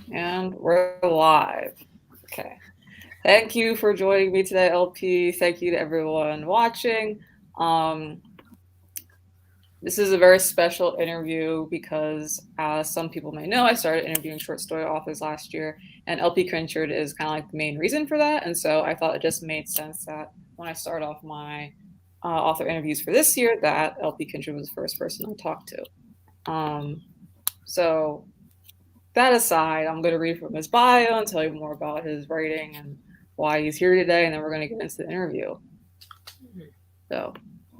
And we're live. Okay. Thank you for joining me today, LP. Thank you to everyone watching. Um, this is a very special interview because, as some people may know, I started interviewing short story authors last year, and LP Kindred is kind of like the main reason for that. And so I thought it just made sense that when I start off my author interviews for this year, that LP Kindred was the first person I talked to. So that aside, I'm going to read from his bio and tell you more about his writing and why he's here today, and then we're going to get into the interview. So,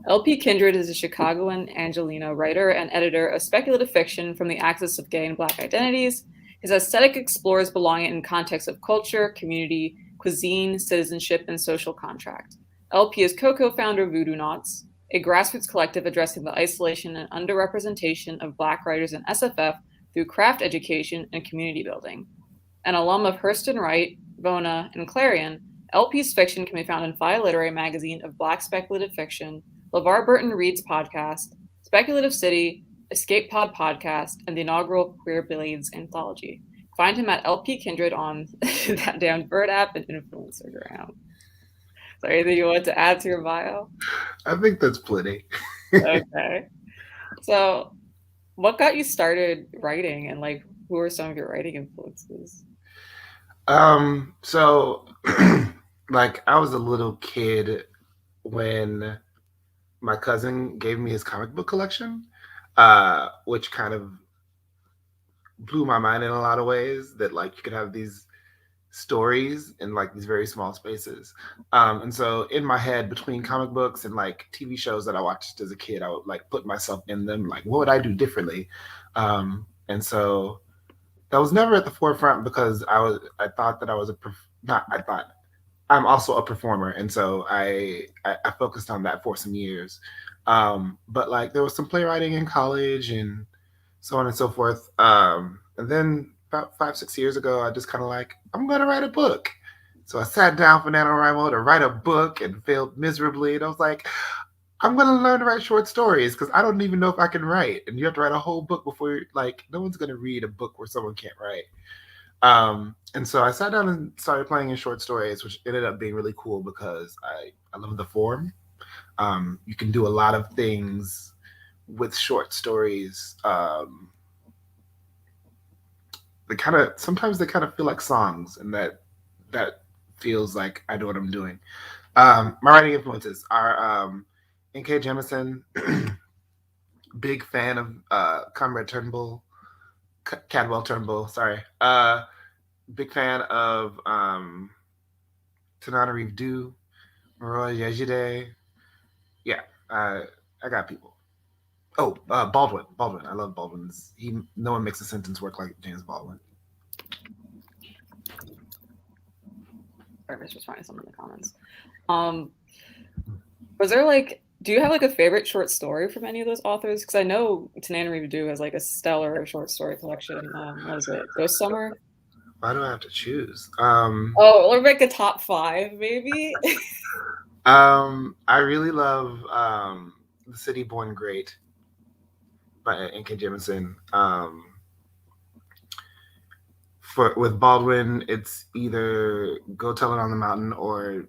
LP Kindred is a Chicagoan-Angeleno writer and editor of speculative fiction from the axis of Gay and Black Identities. His aesthetic explores belonging in context of culture, community, cuisine, citizenship, and social contract. LP is co-founder of Voodoonauts, a grassroots collective addressing the isolation and underrepresentation of Black writers in SFF through craft education and community building. An alum of Hurston-Wright, VONA, and Clarion, LP's fiction can be found in Fiyah Literary Magazine of Black Speculative Fiction, LeVar Burton Reads podcast, Speculative City, Escape Pod podcast, and the inaugural Queer Blades anthology. Find him at LP Kindred on ThatDamnedBirdApp and InfluencerGram. Is there anything you want to add to your bio? I think that's plenty. Okay. So, what got you started writing, and like, who are some of your writing influences? So like I was a little kid when my cousin gave me his comic book collection, which kind of blew my mind in a lot of ways that like you could have these stories in like these very small spaces. And so in my head between comic books and like TV shows that I watched as a kid, I would like put myself in them, like what would I do differently? And so that was never at the forefront because I thought that I was not I thought I'm also a performer, and so I focused on that for some years. But like there was some playwriting in college and so on and so forth. And then about 5 6 years ago, I just kind of like I'm gonna write a book. So I sat down for NaNoWriMo to write a book and failed miserably. And I was like, I'm gonna learn to write short stories because I don't even know if I can write. And you have to write a whole book before you're like no one's gonna read a book where someone can't write. And so I sat down and started playing in short stories, which ended up being really cool because I love the form. You can do a lot of things with short stories. They kind of sometimes they kind of feel like songs, and that feels like I know what I'm doing. My writing influences are N.K. Jemisin, big fan of Comrade Turnbull, Cadwell Turnbull, sorry. Big fan of Tananarive Due, Maroy Yejide. Yeah, I got people. Oh, Baldwin. Baldwin. I love Baldwin's. No one makes a sentence work like James Baldwin. I was just finding some in the comments. Was there like, do you have like a favorite short story from any of those authors? Because I know Tananarive Due has like a stellar short story collection. What is it? Ghost Summer? Why do I have to choose? Oh, or like a top five, maybe? I really love The City Born Great by N.K. Jemisin. With Baldwin, it's either Go Tell It on the Mountain or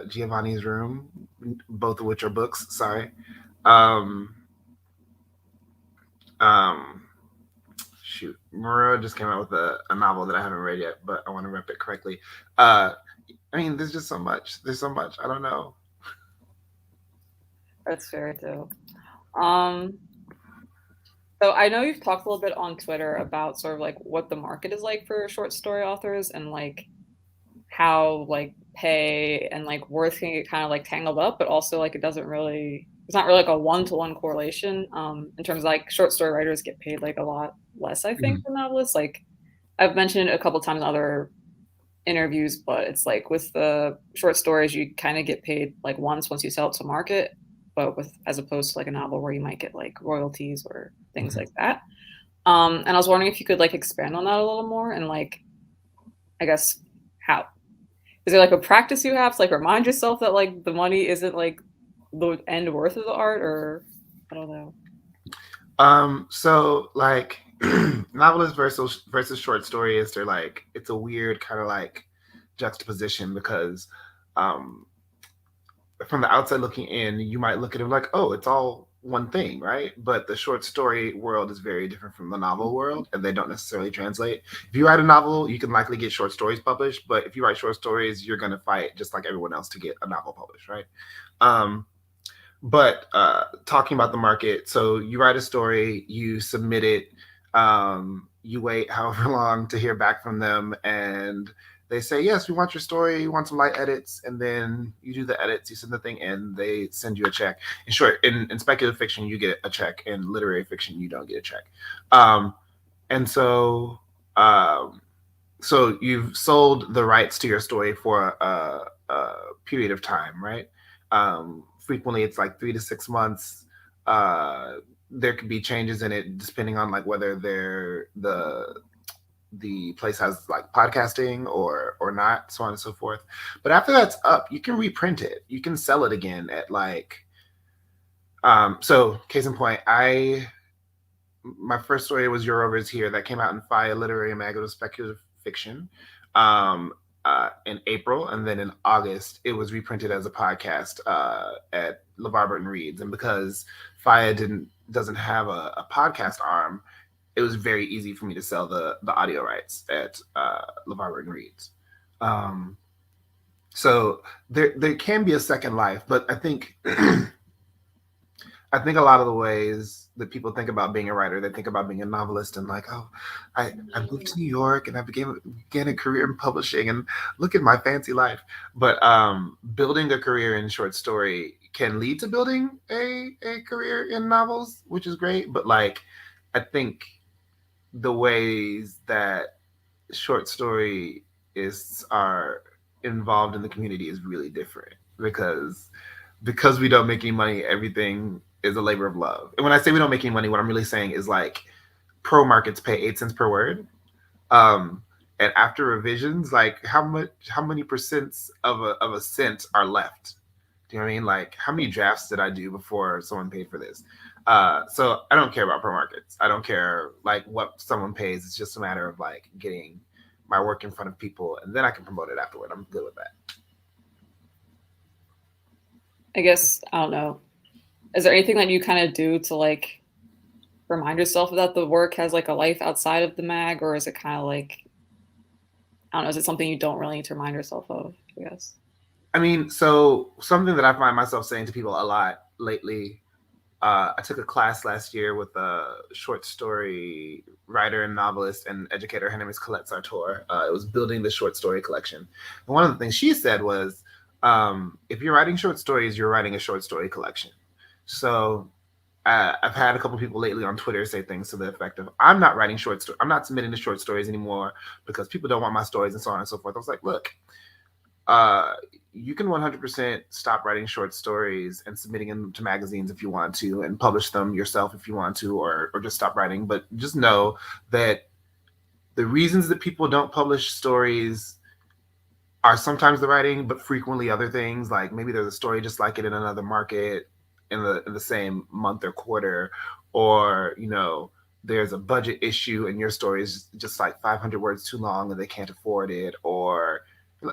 Giovanni's Room, both of which are books. Sorry. Shoot, Murrow just came out with a novel that I haven't read yet, but I want to rep it correctly. I mean, there's just so much. There's so much. I don't know. That's fair too. Um, so I know you've talked a little bit on Twitter about sort of like what the market is like for short story authors and like how like pay and like worth can get kind of like tangled up, but also like it's not really like a one-to-one correlation. In terms of like short story writers get paid like a lot less, I think, than novelists. Like I've mentioned it a couple times in other interviews, but it's like with the short stories you kind of get paid like once you sell it to market, but with as opposed to like a novel where you might get like royalties or things like that. And I was wondering if you could like expand on that a little more and like I guess how is there like a practice you have to like remind yourself that like the money isn't like the end worth of the art, or I don't know. So like novelist versus short storyist are like, it's a weird kind of like juxtaposition because um from the outside looking in, you might look at it like, oh, it's all one thing, right? But the short story world is very different from the novel world, and they don't necessarily translate. If you write a novel, you can likely get short stories published, but if you write short stories, you're going to fight just like everyone else to get a novel published, right? Um, but talking about the market, so you write a story, you submit it, you wait however long to hear back from them, and they say, yes, we want your story, we want some light edits, and then you do the edits, you send the thing in, they send you a check. In short, in speculative fiction, you get a check. In literary fiction, you don't get a check. Um, and um, so you've sold the rights to your story for a period of time, right? Frequently, it's like 3 to 6 months. Uh, there could be changes in it depending on like whether the place has like podcasting or not, so on and so forth. But after that's up, you can reprint it. You can sell it again at like so case in point, my first story was Your Over is Here that came out in Fiyah Literary Magazine of Speculative Fiction in April, and then in August it was reprinted as a podcast at LeVar Burton Reads. And because Fiyah doesn't have a podcast arm, it was very easy for me to sell the audio rights at LeVar Burton Reads. So there can be a second life, but I think I think a lot of the ways that people think about being a writer, they think about being a novelist and like, oh, I moved to New York and I began a career in publishing and look at my fancy life. But building a career in short story can lead to building a career in novels, which is great. But like, I think the ways that short story is are involved in the community is really different because we don't make any money, everything is a labor of love. And when I say we don't make any money, what I'm really saying is like pro markets pay 8 cents per word. Um, and after revisions, like how many percents of a cent are left? Do you know what I mean? Like how many drafts did I do before someone paid for this? So I don't care about pro markets. I don't care like what someone pays. It's just a matter of like getting my work in front of people, and then I can promote it afterward. I'm good with that. I guess I don't know. Is there anything that you kind of do to like remind yourself that the work has like a life outside of the mag, or is it kind of like I don't know? Is it something you don't really need to remind yourself of? I guess. I mean, so something that I find myself saying to people a lot lately. I took a class last year with a short story writer and novelist and educator. Her name is Colette Sartor. It was building the short story collection. And one of the things she said was, if you're writing short stories, you're writing a short story collection. So I've had a couple people lately on Twitter say things to the effect of, I'm not writing short stories. I'm not submitting to short stories anymore because people don't want my stories and so on and so forth. I was like, look, you can 100% stop writing short stories and submitting them to magazines if you want to, and publish them yourself if you want to, or just stop writing. But just know that the reasons that people don't publish stories are sometimes the writing, but frequently other things. Like maybe there's a story just like it in another market in the same month or quarter, or there's a budget issue and your story is just like 500 words too long and they can't afford it, or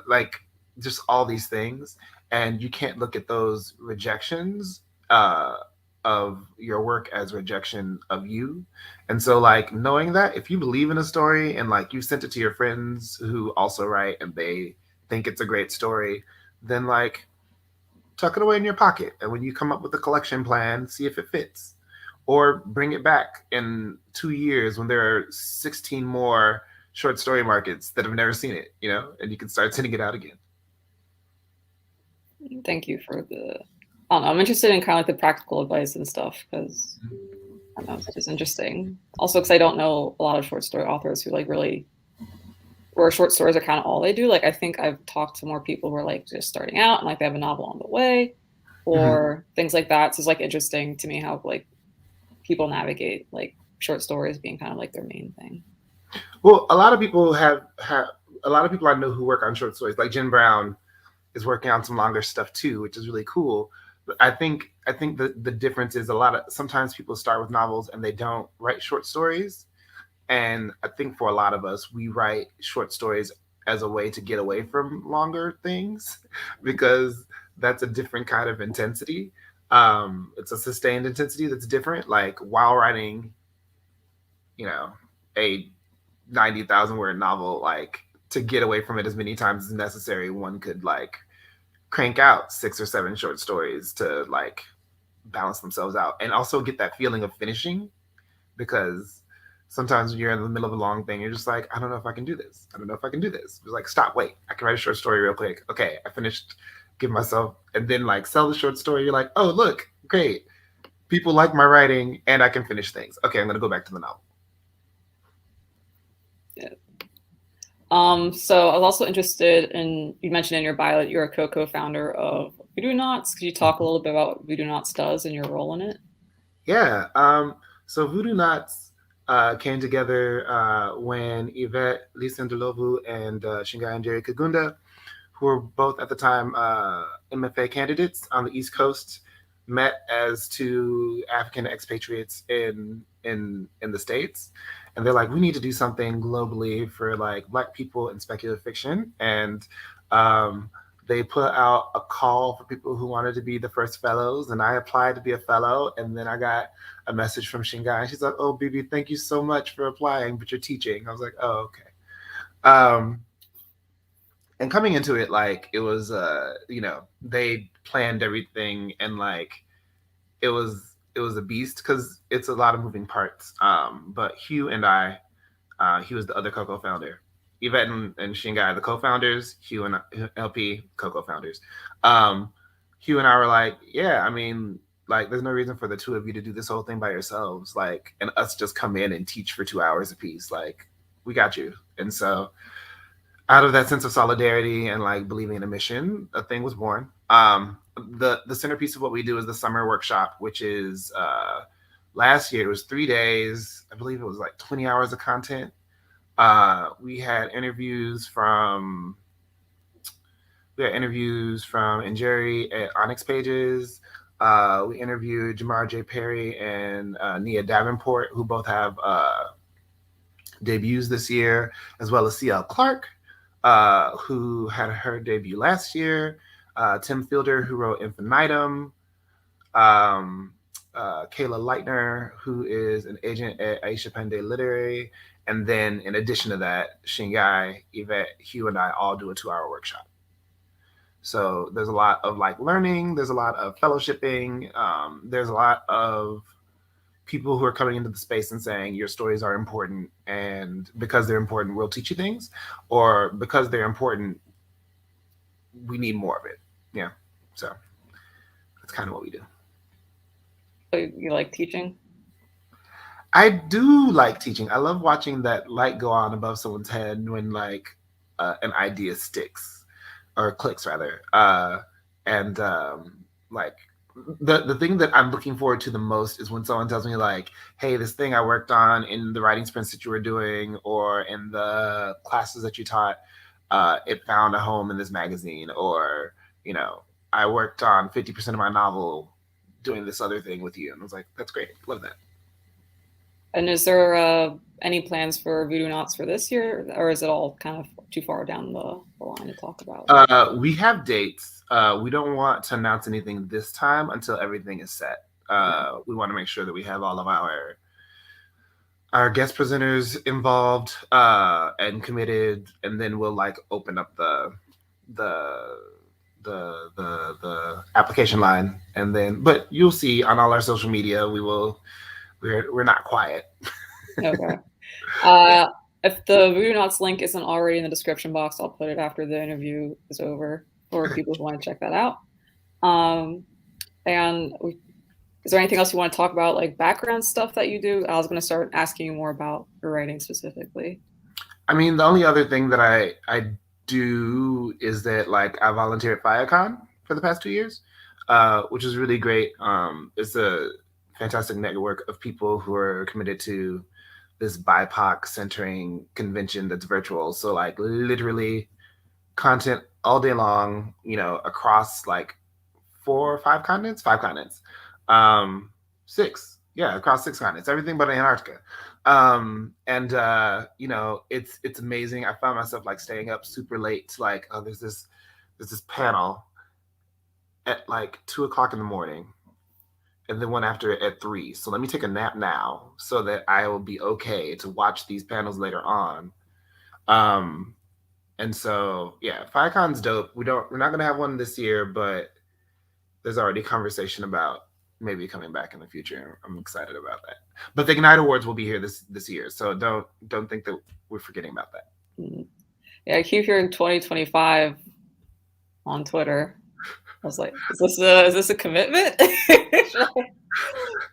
like just all these things. And you can't look at those rejections of your work as rejection of you. And so like knowing that if you believe in a story and like you sent it to your friends who also write and they think it's a great story, then like tuck it away in your pocket, and when you come up with a collection plan, see if it fits, or bring it back in 2 years when there are 16 more short story markets that have never seen it, and you can start sending it out again. Thank you for the. I don't know. I'm interested in kind of like the practical advice and stuff because I don't know, it's just interesting. Also, because I don't know a lot of short story authors who like really, where short stories are kind of all they do. Like I think I've talked to more people who are like just starting out and like they have a novel on the way, or things like that. So it's like interesting to me how like people navigate like short stories being kind of like their main thing. Well, a lot of people have a lot of people I know who work on short stories, like Jen Brown is working on some longer stuff too, which is really cool. But I think the difference is sometimes people start with novels and they don't write short stories. And I think for a lot of us, we write short stories as a way to get away from longer things because that's a different kind of intensity. It's a sustained intensity that's different. Like while writing, you know, a 90,000 word novel, like to get away from it as many times as necessary, one could like crank out 6 or 7 short stories to like balance themselves out and also get that feeling of finishing because sometimes when you're in the middle of a long thing, you're just like, I don't know if I can do this. I don't know if I can do this. It's like, stop, wait, I can write a short story real quick. Okay, I finished, give myself, and then like sell the short story. You're like, oh, look, great. People like my writing and I can finish things. Okay, I'm going to go back to the novel. Yeah. So I was also interested in, you mentioned in your bio that you're a co-founder of Voodoonauts. Could you talk a little bit about what Voodoonauts does and your role in it? Yeah. So Voodoonauts came together when Yvette Lisandelovu and Shingai and Jerry Kagunda, who were both at the time MFA candidates on the East Coast, met as two African expatriates in the States. And they're like, we need to do something globally for like Black people in speculative fiction. And um, they put out a call for people who wanted to be the first fellows. And I applied to be a fellow. And then I got a message from Shingai. And she's like, oh, Bibi, thank you so much for applying, but you're teaching. I was like, oh, okay. Um, and coming into it, like it was they planned everything and like it was a beast because it's a lot of moving parts. But Hugh and I, he was the other Coco founder. Yvette and Shingai, the co-founders. Hugh and LP, co-founders. um Hugh and I were like, yeah, I mean, like there's no reason for the two of you to do this whole thing by yourselves, like, and us just come in and teach for 2 hours a piece. Like, we got you. And so out of that sense of solidarity and like believing in a mission, a thing was born. The centerpiece of what we do is the summer workshop, which is last year it was 3 days. I believe it was like 20 hours of content. We had interviews from Jerry at Onyx Pages. We interviewed Jamar J. Perry and Nia Davenport, who both have debuts this year, as well as C.L. Clark, who had her debut last year, Tim Fielder, who wrote Infinitum, um, Kayla Leitner, who is an agent at Aisha Pende Literary, and then in addition to that, Shingai, Yvette, Hugh, and I all do a 2-hour workshop. So there's a lot of like learning, there's a lot of fellowshipping, there's a lot of people who are coming into the space and saying your stories are important, and because they're important we'll teach you things, or because they're important we need more of it. Yeah, so that's kind of what we do. So you like teaching? I do like teaching. I love watching that light go on above someone's head when like an idea sticks or clicks rather, and like the thing that I'm looking forward to the most is when someone tells me like, hey, this thing I worked on in the writing sprints that you were doing or in the classes that you taught, it found a home in this magazine, or I worked on 50% of my novel doing this other thing with you. And I was like, that's great, love that. And is there any plans for Voodoonauts for this year, or is it all kind of too far down the line to talk about? We have dates. We don't want to announce anything this time until everything is set. We want to make sure that we have all of our guest presenters involved and committed, and then we'll like open up the application line, and then but you'll see on all our social media we're not quiet. Okay. Uh, if the Voodoonauts link isn't already in the description box, I'll put it after the interview is over for people who want to check that out. And is there anything else you want to talk about, like background stuff that you do? I was going to start asking you more about your writing specifically. I mean, the only other thing that I do is that like I volunteer at Fiyah for the past 2 years, which is really great. It's a fantastic network of people who are committed to this BIPOC centering convention that's virtual. So like literally content all day long, across like 5 continents, 6, yeah, across 6 continents, everything but Antarctica. You know, it's amazing. I found myself like staying up super late to like, oh, there's this panel at like 2 o'clock in the morning, and then one after it at 3. So let me take a nap now so that I will be okay to watch these panels later on. Um, and so yeah, FiCon's dope. We're not gonna have one this year, but there's already conversation about maybe coming back in the future. I'm excited about that. But the Ignite Awards will be here this year, so don't think that we're forgetting about that. Yeah, I keep hearing 2025 on Twitter. I was like, is this a commitment?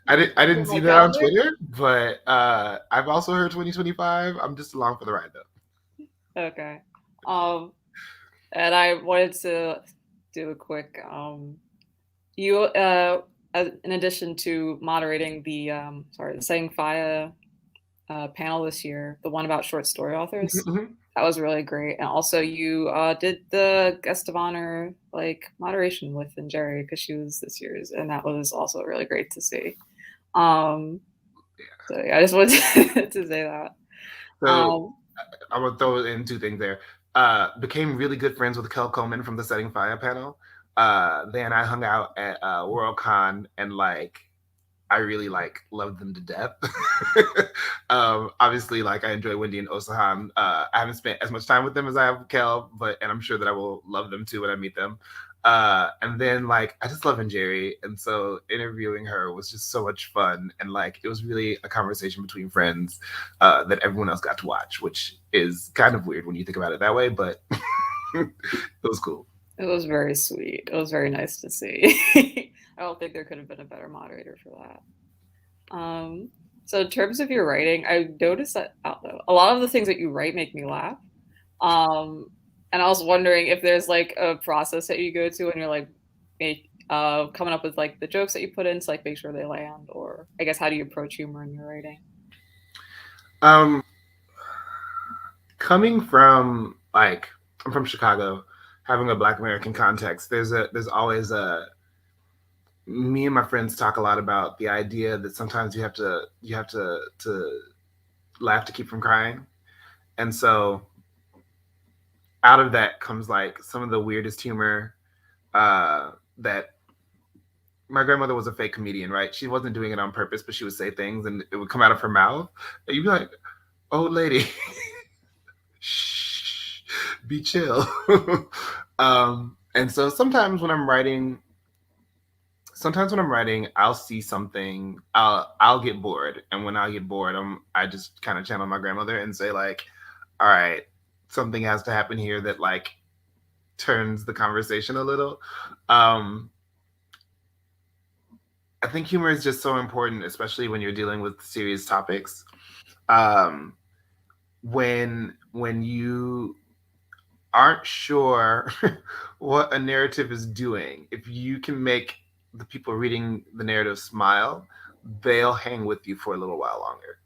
I didn't see My that on calendar? Twitter, but I've also heard 2025. I'm just along for the ride though. Okay. And I wanted to do a quick you in addition to moderating the saying Fiyah panel this year, the one about short story authors. That was really great. And also you did the guest of honor like moderation with Jerry because she was this year's, and that was also really great to see. So yeah, I just wanted to say that. So I'm gonna throw in 2 things there. Became really good friends with Kel Coleman from the Setting Fire panel. They and I hung out at Worldcon, and like I really like loved them to death. Obviously, like I enjoy Wendy and Osahan. I haven't spent as much time with them as I have with Kel, and I'm sure that I will love them too when I meet them. And then like I just love Jerry, and so interviewing her was just so much fun, and like it was really a conversation between friends that everyone else got to watch, which is kind of weird when you think about it that way, but it was cool. It was very sweet. It was very nice to see. I don't think there could have been a better moderator for that. So in terms of your writing, I noticed that a lot of the things that you write make me laugh. And I was wondering if there's like a process that you go to when you're like coming up with like the jokes that you put in to like make sure they land, or I guess how do you approach humor in your writing? Coming from like I'm from Chicago, having a Black American context, there's always a me and my friends talk a lot about the idea that sometimes you have to laugh to keep from crying, and so out of that comes like some of the weirdest humor that my grandmother was a fake comedian, right? She wasn't doing it on purpose, but she would say things and it would come out of her mouth. And you'd be like, "Old lady, shh, be chill." And so sometimes when I'm writing, I'll see something, I'll get bored, and when I get bored, I just kind of channel my grandmother and say like, "All right, something has to happen here that like turns the conversation a little." I think humor is just so important, especially when you're dealing with serious topics. When you aren't sure what a narrative is doing, if you can make the people reading the narrative smile, they'll hang with you for a little while longer,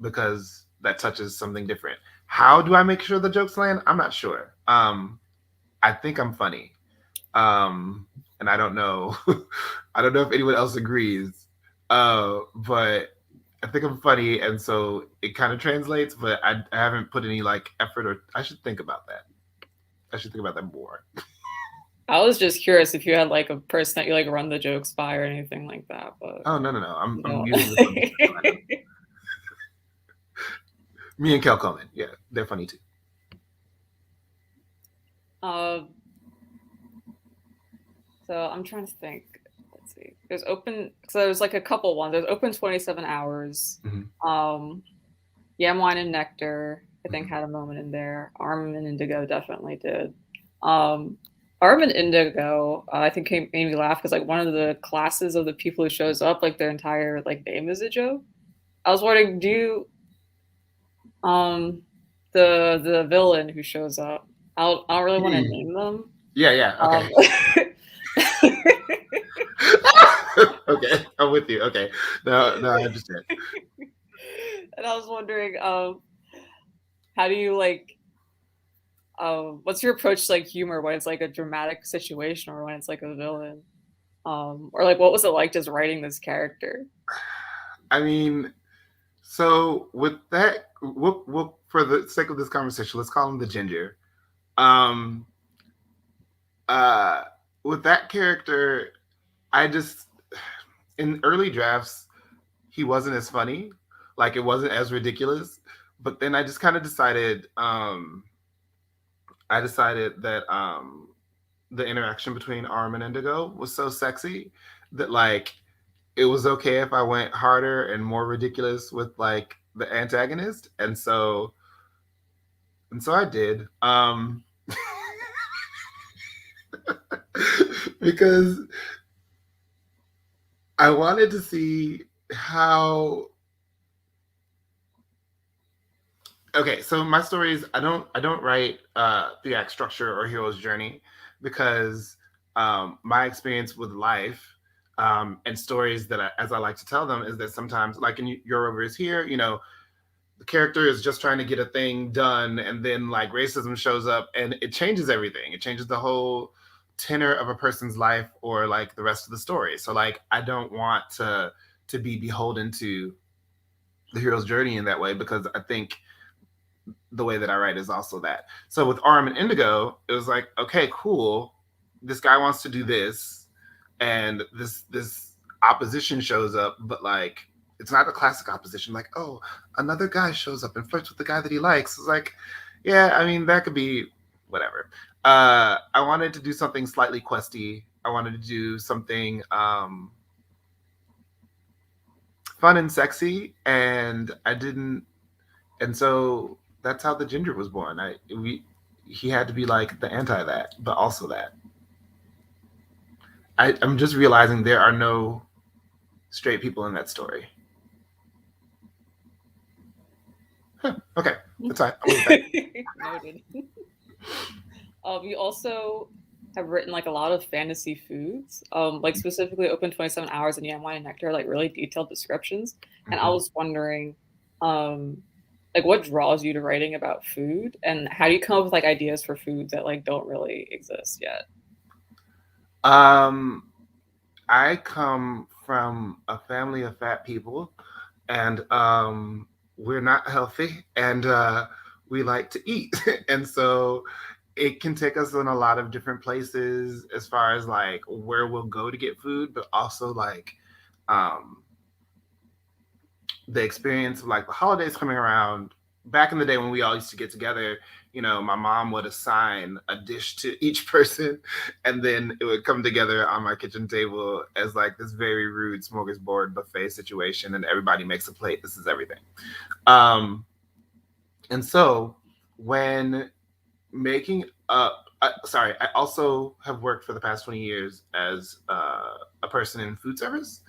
because that touches something different. How do I make sure the jokes land? I'm not sure. I think I'm funny. And I don't know. I don't know if anyone else agrees. But I think I'm funny, and so it kind of translates. But I haven't put any like effort, or I should think about that. I should think about that more. I was just curious if you had like a person that you like run the jokes by or anything like that. But Oh no. I'm no. using this one. Me and Kel Coleman, yeah, they're funny too. So I'm trying to think. Let's see. There's like a couple ones. There's Open 27 Hours. Yam Wine and Nectar, I think, had a moment in there. Arm and Indigo definitely did. Arm and Indigo, I think made me laugh because like one of the classes of the people who shows up, like their entire like name is a joke. I was wondering, do you the villain who shows up? I don't really want to name them. Yeah. Okay. Okay, I'm with you. Okay, no, I understand. And I was wondering, how do you like? What's your approach to like humor when it's like a dramatic situation or when it's like a villain? Or like what was it like just writing this character? I mean, So with that, we'll, for the sake of this conversation, let's call him the Ginger. Um, uh, with that character, I just in early drafts he wasn't as funny, like it wasn't as ridiculous. But then I just kind of decided, I decided that the interaction between Arm and Indigo was so sexy that like it was okay if I went harder and more ridiculous with like the antagonist, and so I did. Because I wanted to see how. Okay, so my stories, I don't write the act structure or hero's journey because my experience with life and stories that as I like to tell them is that sometimes, like in Your Over is Here, the character is just trying to get a thing done, and then like racism shows up and it changes everything. It changes the whole tenor of a person's life or like the rest of the story. So like I don't want to be beholden to the hero's journey in that way, because I think the way that I write is also that. So with Arm and Indigo, it was like, okay, cool. This guy wants to do this, and this opposition shows up, but like it's not the classic opposition. Like, oh, another guy shows up and flirts with the guy that he likes. It's like, yeah, I mean that could be whatever. I wanted to do something slightly questy. I wanted to do something fun and sexy, and I didn't. And so that's how the Ginger was born. He had to be like the anti that, but also that. I'm just realizing there are no straight people in that story. Huh, okay, that's fine. I'll move back. Noted. You also have written like a lot of fantasy foods, like specifically Open 27 Hours and Yam Wine and Nectar, like really detailed descriptions. And I Mhm. was wondering, like what draws you to writing about food, and how do you come up with like ideas for foods that like don't really exist yet? Um, I come from a family of fat people, and we're not healthy, and we like to eat, and so it can take us in a lot of different places as far as like where we'll go to get food, but also like um, the experience of like the holidays coming around. Back in the day when we all used to get together, my mom would assign a dish to each person, and then it would come together on my kitchen table as like this very rude smorgasbord buffet situation, and everybody makes a plate. This is everything. Um, and so when making sorry, I also have worked for the past 20 years as a person in food service.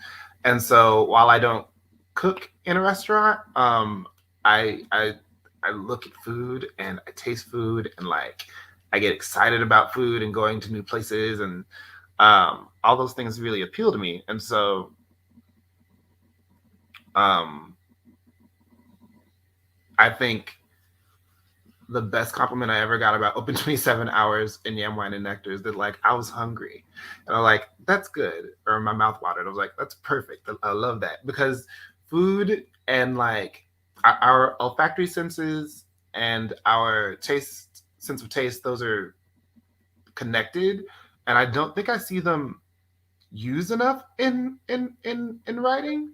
And so while I don't cook in a restaurant, I, I, I look at food and I taste food, and like I get excited about food and going to new places, and all those things really appeal to me. And so um, I think the best compliment I ever got about Open 27 Hours in Yam Wine and Nectar is that like I was hungry, and I'm like, that's good, or my mouth watered. I was like, that's perfect. I love that, because food and like our olfactory senses and our taste sense of taste, those are connected, and I don't think I see them used enough in writing.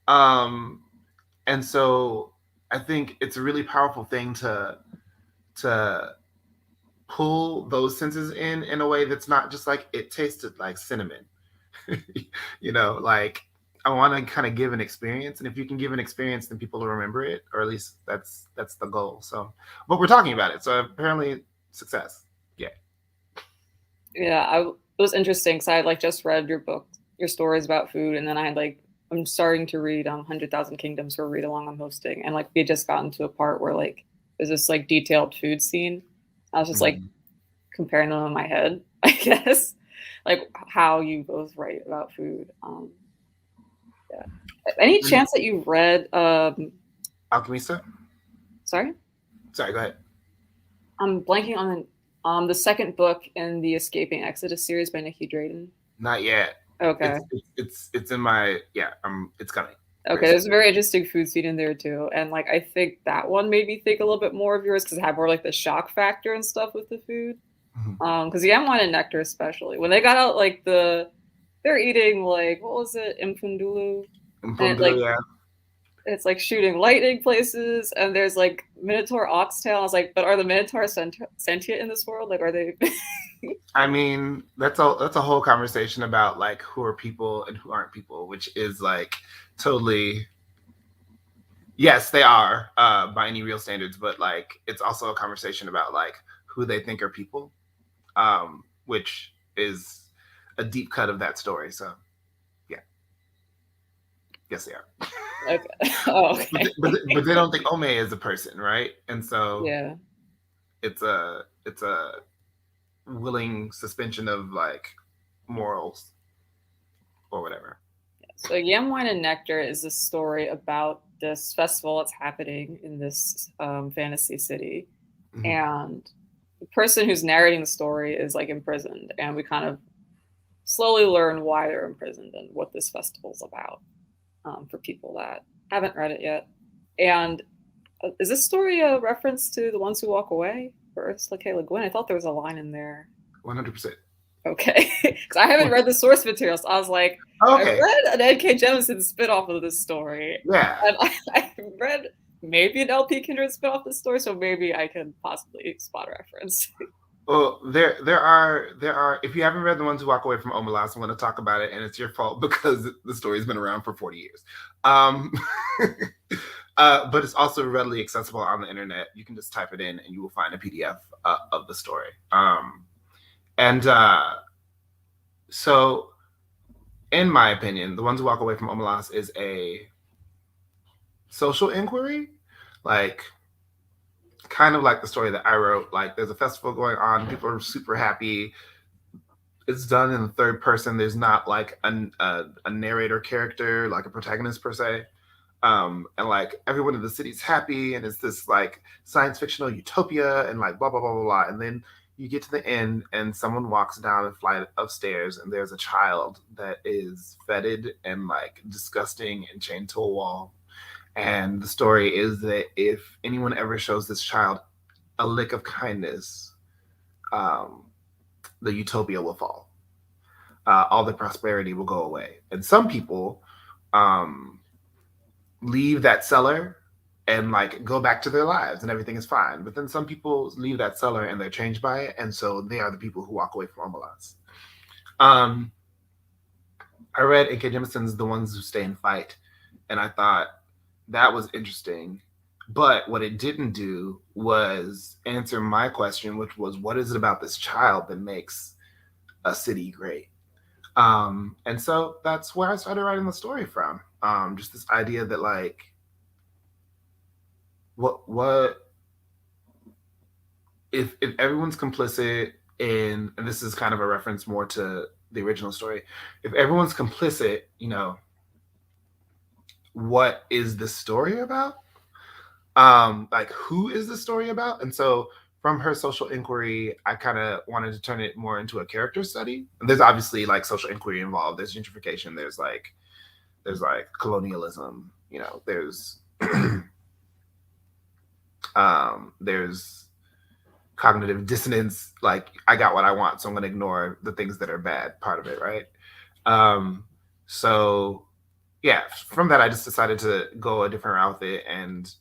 Um, and so I think it's a really powerful thing to pull those senses in a way that's not just like it tasted like cinnamon. Like I want to kind of give an experience, and if you can give an experience, then people will remember it, or at least that's the goal. So, but we're talking about it, so apparently success. Yeah. Yeah, it was interesting because I had like just read your book, your stories about food, and then I had like I'm starting to read 100,000 Kingdoms for read along I'm hosting, and like we had just gotten to a part where like there's this like detailed food scene. I was just like Mhm. comparing them in my head, I guess, like how you both write about food. Yeah. Any And chance that you've read? Alchemista. Sorry, Sorry, go ahead. I'm blanking on the second book in the Escaping Exodus series by Nikki Drayton. Not yet. Okay. It's in my, yeah. It's coming. Okay, there's a very interesting food scene in there too, and like I think that one made me think a little bit more of yours because it had more like the shock factor and stuff with the food. Mhm. Because yam wine and nectar especially when they got out like they're eating like what was it impundulu, and it like Yeah. it's like shooting lightning places, and there's like Minotaur oxtail. I was like, but are the Minotaurs sentient in this world? Like, are they? I mean, that's a whole conversation about like who are people and who aren't people, which is like totally yes, they are by any real standards, but like it's also a conversation about like who they think are people, which is a deep cut of that story. So yeah, yes, they are. Okay. Oh, okay. But they don't think Ome is a person, right? And so Yeah. it's a willing suspension of like morals or whatever. So Yam Wine and Nectar is a story about this festival that's happening in this fantasy city, Mm-hmm. and the person who's narrating the story is like imprisoned, and we kind of slowly learn why they're imprisoned and what this festival's about for people that haven't read it yet. And is this story a reference to The Ones Who Walk Away for Ursula K. Le Guin? I thought there was a line in there. 100%. Okay, because I haven't read the source material, so I was like, Okay. I read an N.K. Jemisin spinoff of this story, Yeah. and I read maybe an LP Kindred spinoff of this story, so maybe I can possibly spot a reference. Well, there are. If you haven't read The Ones Who Walk Away from Omelas, I'm going to talk about it, and it's your fault because the story's been around for 40 years. But it's also readily accessible on the internet. You can just type it in, and you will find a PDF of the story. And so, in my opinion, The Ones Who Walk Away from Omelas is a social inquiry, like kind of like the story that I wrote. Like, there's a festival going on, people are super happy. It's done in the third person. There's not like a narrator character, like a protagonist per se. And like everyone in the city's happy, and it's this like science fictional utopia, and like blah blah blah blah blah. And then you get to the end, and someone walks down a flight of stairs, and there's a child that is fetid and like disgusting and chained to a wall. And the story is that if anyone ever shows this child a lick of kindness, the utopia will fall. All the prosperity will go away. And some people leave that cellar and like go back to their lives and everything is fine. But then some people leave that cellar and they're changed by it. And so they are the people who walk away from Omelas. I read N.K. Jemison's The Ones Who Stay and Fight, and I thought that was interesting. But what it didn't do was answer my question, which was, what is it about this child that makes a city great? And so that's where I started writing the story from. Just this idea that like, what if everyone's complicit in, and this is kind of a reference more to the original story, if everyone's complicit, you know, what is the story about? Like who is the story about? And so from her social inquiry, I kind of wanted to turn it more into a character study. And there's obviously like social inquiry involved. There's gentrification. There's like colonialism. You know, there's there's cognitive dissonance. Like I got what I want, so I'm going to ignore the things that are bad. Part of it, right? So yeah, from that, I just decided to go a different route with it and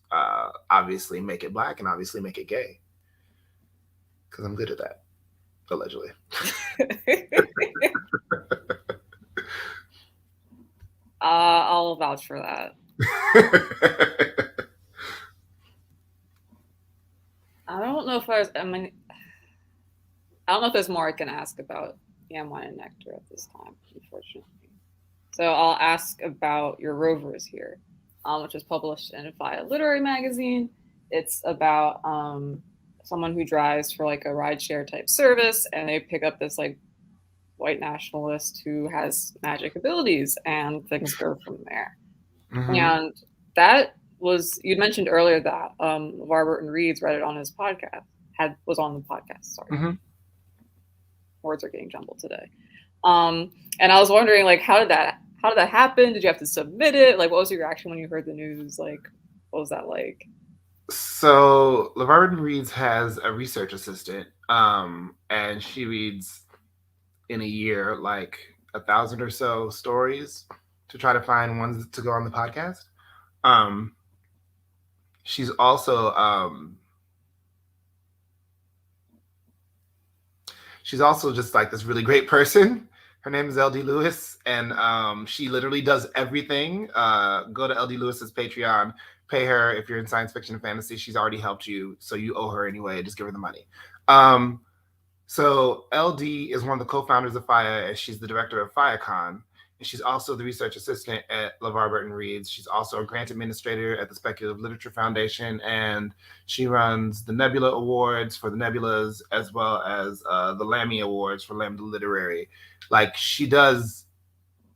obviously make it Black and obviously make it gay. Because I'm good at that, allegedly. I'll vouch for that. I don't know if I don't know if there's more I can ask about Yam Wine and Nectar at this time, unfortunately. So I'll ask about your Rovers here, which was published in Fiyah Literary Magazine. It's about someone who drives for like a rideshare type service, and they pick up this like white nationalist who has magic abilities, and things go from there. Mm-hmm. And that was, you mentioned earlier that LeVar Burton Reads read it on his podcast, was on the podcast, sorry. Mm-hmm. Words are getting jumbled today. And I was wondering, like, how how did that happen? Did you have to submit it? Like, what was your reaction when you heard the news? Like, what was that like? So LeVar Burton Reads has a research assistant, and she reads in a year like 1,000 or so stories to try to find ones to go on the podcast. Um, she's also just like this really great person. Her name is LD Lewis, and she literally does everything. Go to LD Lewis's Patreon, pay her if you're in science fiction and fantasy. She's already helped you, so you owe her anyway. Just give her the money. So LD is one of the co-founders of Fiyah, and she's the director of FiyaHCon. And she's also the research assistant at LeVar Burton Reads. She's also a grant administrator at the Speculative Literature Foundation, and she runs the Nebula Awards for the Nebulas, as well as the Lammy Awards for Lambda Literary. Like, she does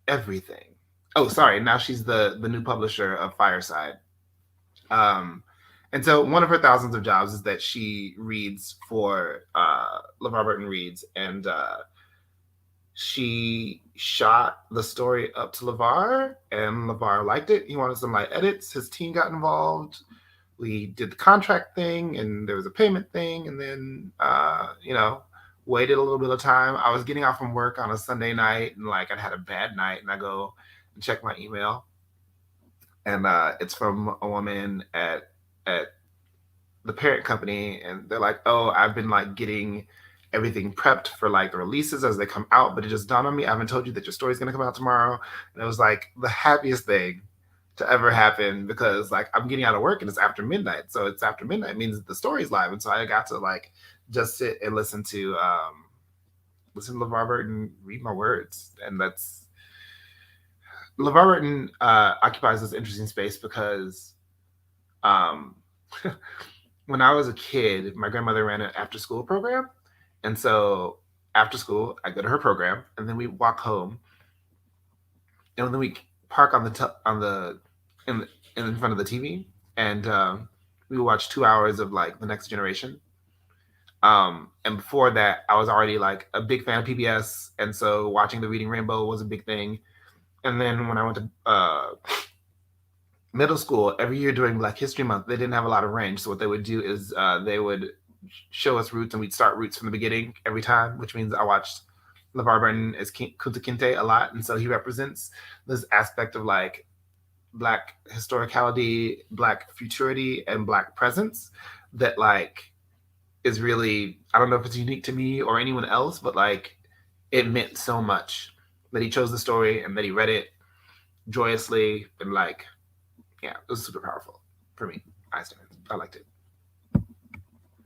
everything. Oh, sorry. Now she's the new publisher of Fireside. And so one of her thousands of jobs is that she reads for LeVar Burton Reads, and she shot the story up to LeVar, and LeVar liked it. He wanted some light edits. His team got involved. We did the contract thing, and there was a payment thing, and then waited a little bit of time. I was getting off from work on a Sunday night, and like I'd had a bad night, and I go and check my email, and it's from a woman at the parent company, and they're like, "Oh, I've been like getting everything prepped for like the releases as they come out, but it just dawned on me, I haven't told you that your story's gonna come out tomorrow." And it was like the happiest thing to ever happen, because like I'm getting out of work and it's after midnight. So it's after midnight means that the story's live, and so I got to like just sit and listen to LeVar Burton read my words, and that's LeVar Burton occupies this interesting space because when I was a kid, my grandmother ran an after-school program, and so after school, I go to her program, and then we walk home, and then we park on in front of the TV, and we watch 2 hours of like The Next Generation. And before that, I was already like a big fan of PBS, and so watching The Reading Rainbow was a big thing. And then when I went to middle school, every year during Black History Month, they didn't have a lot of range. So what they would do is they would show us Roots, and we'd start Roots from the beginning every time, which means I watched LeVar Burton as Kunta Kinte a lot. And so he represents this aspect of like Black historicality, Black futurity, and Black presence that like is really, I don't know if it's unique to me or anyone else, but like it meant so much that he chose the story and that he read it joyously, and like, yeah, it was super powerful for me. I liked it.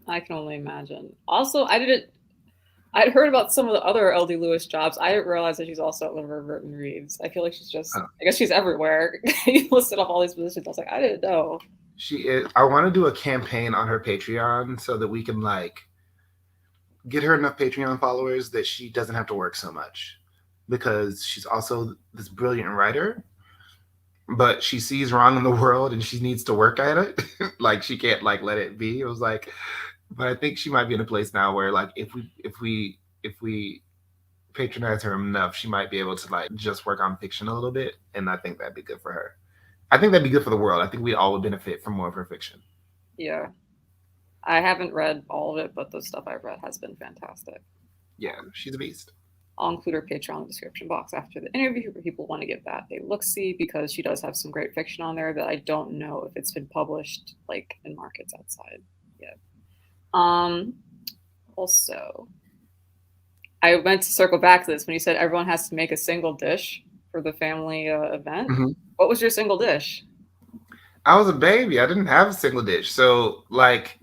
I can only imagine. Also, I'd heard about some of the other LD Lewis jobs. I didn't realize that she's also at LeVar Burton Reads. I feel like she's just, I guess she's everywhere. You listed off all these positions. I was like, I didn't know. She is. I want to do a campaign on her Patreon so that we can like get her enough Patreon followers that she doesn't have to work so much, because she's also this brilliant writer, but she sees wrong in the world and she needs to work at it. Like she can't like let it be. It was like, but I think she might be in a place now where like if we patronize her enough, she might be able to like just work on fiction a little bit, and I think that'd be good for her. I think that'd be good for the world. I think we all would benefit from more of her fiction. Yeah. I haven't read all of it, but the stuff I've read has been fantastic. Yeah, she's a beast. I'll include her Patreon in the description box after the interview for people want to give that a look-see, because she does have some great fiction on there that I don't know if it's been published like in markets outside yet. Also, I meant to circle back to this when you said everyone has to make a single dish for the family event. Mm-hmm. What was your single dish? I was a baby. I didn't have a single dish. So what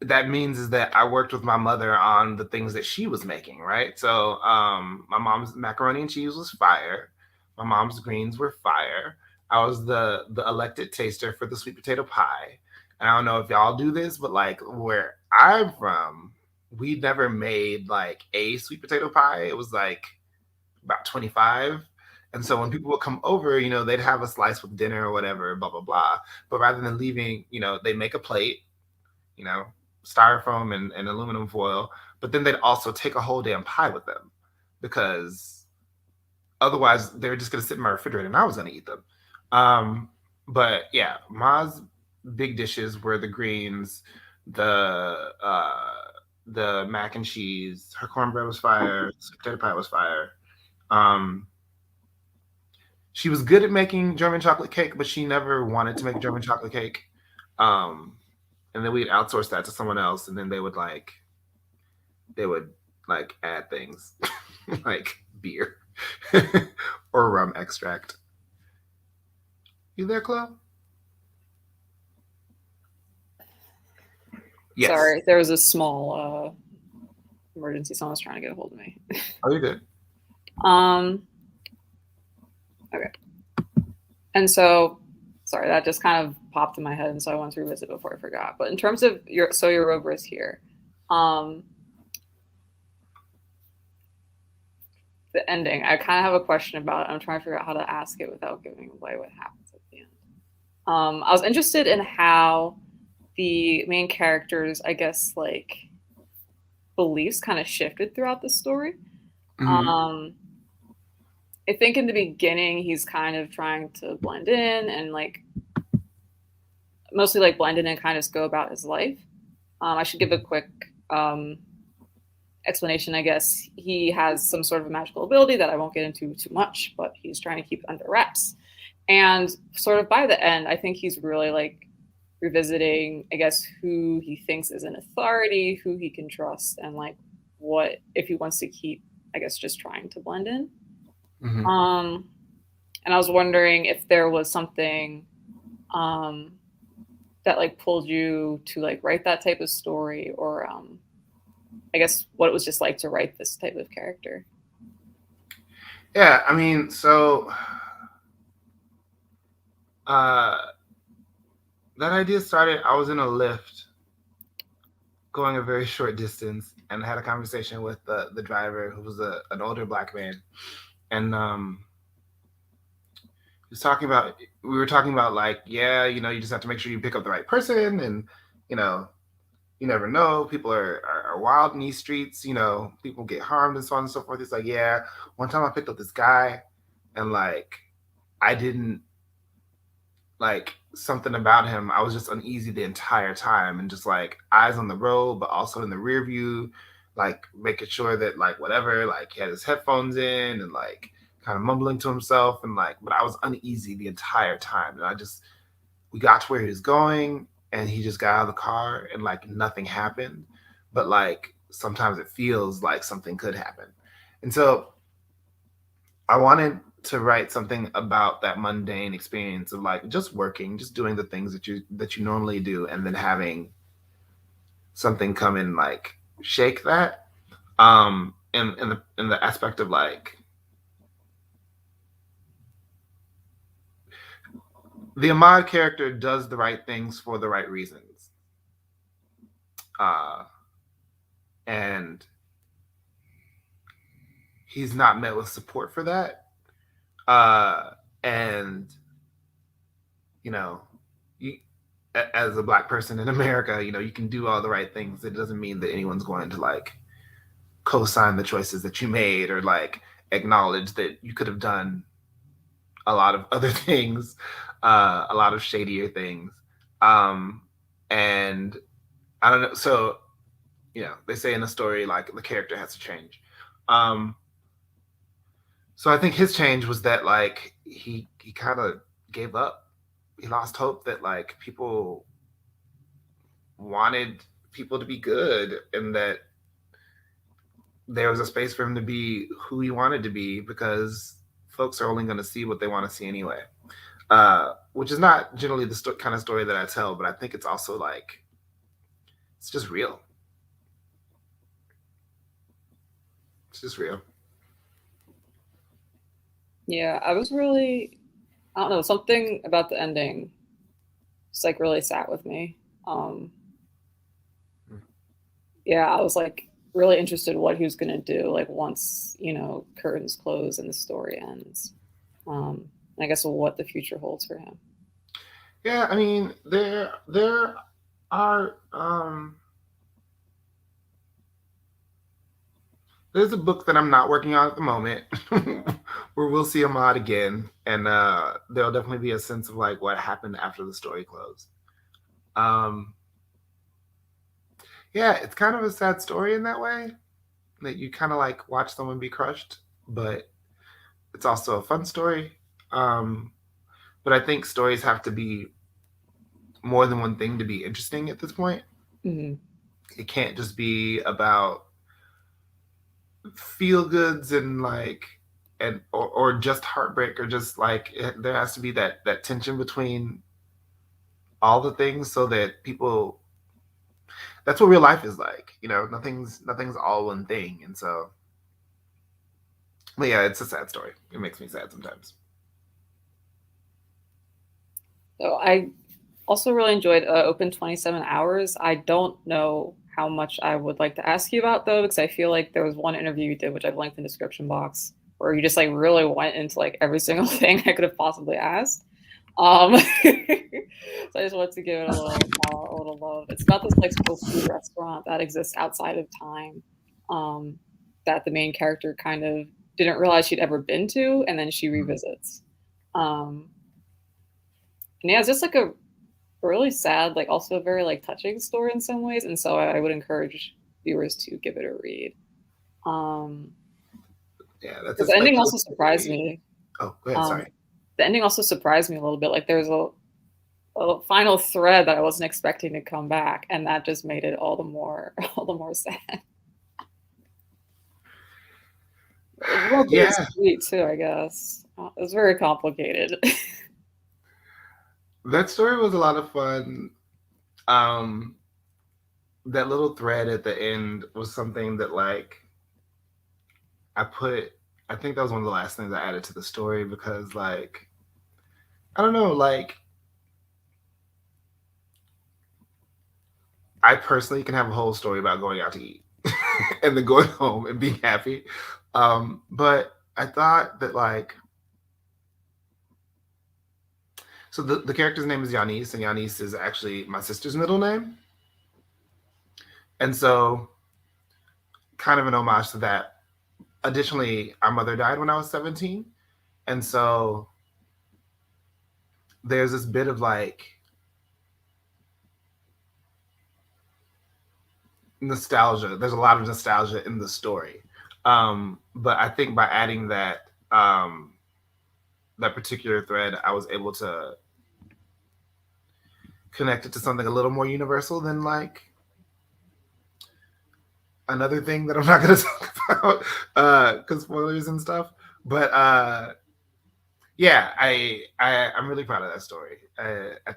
that means is that I worked with my mother on the things that she was making, right? So my mom's macaroni and cheese was fire. My mom's greens were fire. I was the elected taster for the sweet potato pie. And I don't know if y'all do this, but like where I'm from, we never made like a sweet potato pie. It was like about 25. And so when people would come over, you know, they'd have a slice with dinner or whatever, blah, blah, blah. But rather than leaving, you know, they make a plate, you know, styrofoam and aluminum foil, but then they'd also take a whole damn pie with them, because Otherwise, they were just gonna sit in my refrigerator, and I was gonna eat them. Um, but yeah, Ma's big dishes were the greens, the uh, the mac and cheese. Her cornbread was fire. Sweet potato pie was fire. Um, she was good at making German chocolate cake, but she never wanted to make German chocolate cake. Um, and then we'd outsource that to someone else, and then they would add things like beer or rum extract. You there, Chloe? Yes. Sorry, there was a small emergency. Someone was trying to get a hold of me. Oh, you're good. Okay. And so, sorry, that just kind of popped in my head, and so I wanted to revisit before I forgot. But in terms of your rover is here, the ending, I kind of have a question about it. I'm trying to figure out how to ask it without giving away what happens at the end. I was interested in how the main characters, I guess, like beliefs kind of shifted throughout the story. Mm-hmm. I think in the beginning he's kind of trying to blend in and like mostly like blend in and kind of go about his life. I should give a quick explanation, I guess. He has some sort of a magical ability that I won't get into too much, but he's trying to keep it under wraps. And sort of by the end, I think he's really like revisiting, I guess, who he thinks is an authority, who he can trust, and like what if he wants to keep, I guess, just trying to blend in. Mm-hmm. And I was wondering if there was something that like pulled you to like write that type of story, or I guess what it was just like to write this type of character. Yeah, I mean, so that idea started. I was in a lift going a very short distance and had a conversation with the driver, who was an older black man. And he was talking about, we were talking about like, yeah, you just have to make sure you pick up the right person. And, you know, you never know. People are wild in these streets, people get harmed and so on and so forth. It's like, yeah, one time I picked up this guy and like, I didn't like something about him. I was just uneasy the entire time and just like eyes on the road, but also in the rear view, like making sure that like whatever, like he had his headphones in and like kind of mumbling to himself and like, but I was uneasy the entire time. And we got to where he was going and he just got out of the car and like nothing happened. But like sometimes it feels like something could happen. And so I wanted to write something about that mundane experience of like just working, just doing the things that you normally do, and then having something come and like shake that. In the aspect of like the Ahmad character does the right things for the right reasons, and he's not met with support for that. And you know, you, as a black person in America, you can do all the right things. It doesn't mean that anyone's going to like co-sign the choices that you made or like acknowledge that you could have done a lot of other things, a lot of shadier things. And I don't know. So, they say in the story, like the character has to change. So I think his change was that like he kind of gave up. He lost hope that like people wanted people to be good and that there was a space for him to be who he wanted to be because folks are only going to see what they want to see anyway. Which is not generally the kind of story that I tell, but I think it's also like, it's just real. It's just real. Yeah, I don't know, something about the ending just like really sat with me. Yeah, I was like really interested in what he was gonna do, like once, curtains close and the story ends. And I guess what the future holds for him. Yeah, I mean, there are There's a book that I'm not working on at the moment where we'll see Ahmad again, and there'll definitely be a sense of like what happened after the story closed. Um, yeah, it's kind of a sad story in that way that you kind of like watch someone be crushed, but it's also a fun story. Um, but I think stories have to be more than one thing to be interesting at this point. Hmm. It can't just be about feel goods and like or just heartbreak or just like there has to be that tension between all the things so that people that's what real life is like, you know, nothing's all one thing. And so but yeah, it's a sad story. It makes me sad sometimes. So I also really enjoyed Open 27 Hours. I don't know how much I would like to ask you about though, because I feel like there was one interview you did, which I've linked in the description box, where you just like really went into like every single thing I could have possibly asked. So I just wanted to give it a little love. It's about this like soul food restaurant that exists outside of time, um, that the main character kind of didn't realize she'd ever been to, and then she revisits. Um, and yeah, it's just like a really sad, like also a very like touching story in some ways, and so I would encourage viewers to give it a read. Um, Yeah, that's a because the ending speculative also surprised theory. me. Oh, go ahead, Um, sorry. the ending also surprised me a little bit. Like there's a final thread that I wasn't expecting to come back, and that just made it all the more all the more sad. It was real Yeah, bittersweet too, I guess. It was very complicated. that story was a lot of fun. um that little thread at the end was something that like I put I think that was one of the last things I added to the story because like I don't know, like I personally can have a whole story about going out to eat and then going home and being happy. But I thought that like so the character's name is Yanis, and Yanis is actually my sister's middle name. And so kind of an homage to that. Additionally, our mother died when I was 17. And so there's this bit of like nostalgia. There's a lot of nostalgia in the story. But I think by adding that particular thread, I was able to connect it to something a little more universal than like another thing that I'm not going to talk about because spoilers and stuff. But yeah, I'm really proud of that story. I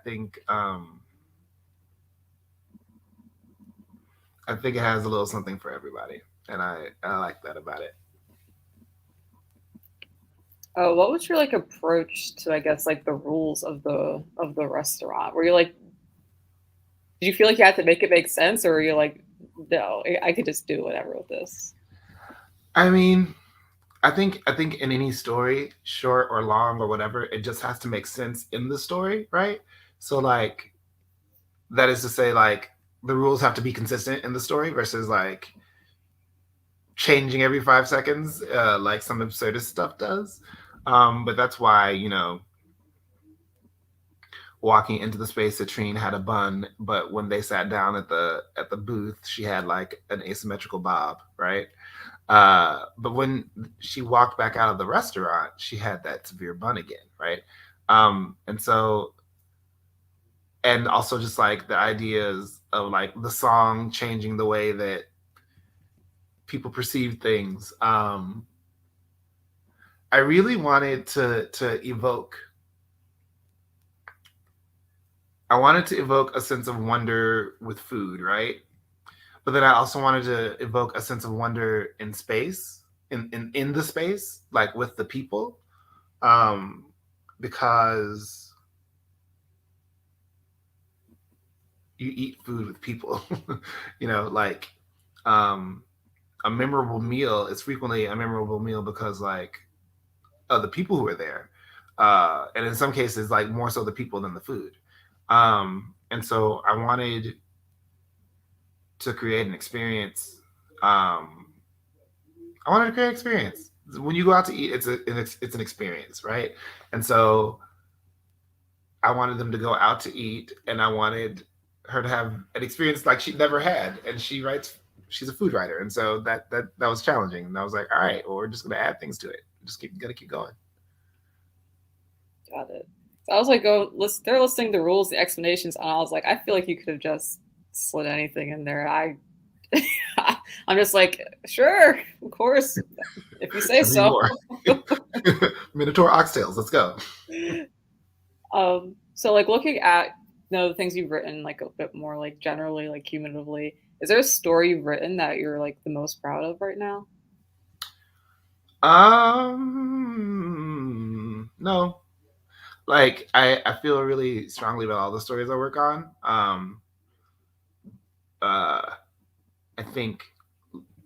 think it has a little something for everybody, and I like that about it. What was your like approach to, I guess, like the rules of the restaurant? Were you like, did you feel like you had to make it make sense, or were you like, no, I could just do whatever with this? I mean, I think in any story, short or long or whatever, it just has to make sense in the story, right? So like that is to say, like the rules have to be consistent in the story versus like changing every 5 seconds, like some absurdist stuff does. But that's why walking into the space, Citrine had a bun, but when they sat down at the booth, she had like an asymmetrical bob, right? But when she walked back out of the restaurant, she had that severe bun again, right? And so, and also just like the ideas of like the song changing the way that people perceive things. I really wanted to evoke. I wanted to evoke a sense of wonder with food, right? But then I also wanted to evoke a sense of wonder in space, in the space, like with the people, um, because you eat food with people, like um, a memorable meal is frequently a memorable meal because like of the people who are there, and in some cases, like more so the people than the food. And so I wanted to create an experience um, I wanted to create an experience. When you go out to eat, it's an experience, right? And so I wanted them to go out to eat, and I wanted her to have an experience like she'd never had. And she's a food writer, and so that was challenging. And I was like, all right, well, we're just gonna add things to it. Just gotta keep going. Got it. So I was like, they're listing the rules, the explanations, and I was like, I feel like you could have just slid anything in there. I'm just like, sure, of course, if you say Tell me so. more. Minotaur oxtails. Let's go. So like looking at the things you've written, like a bit more like generally, like cumulatively, is there a story you've written that you're like the most proud of right now? No. Like I feel really strongly about all the stories I work on. Uh, I think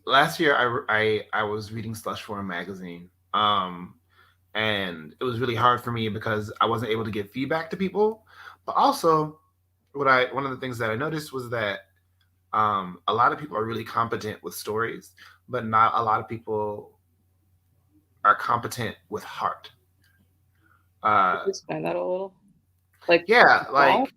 last year I was reading Slush for a magazine. And it was really hard for me because I wasn't able to give feedback to people. But also, one of the things that I noticed was that a lot of people are really competent with stories, but not a lot of people are competent with heart. Could you explain that a little? Like, Yeah, why? like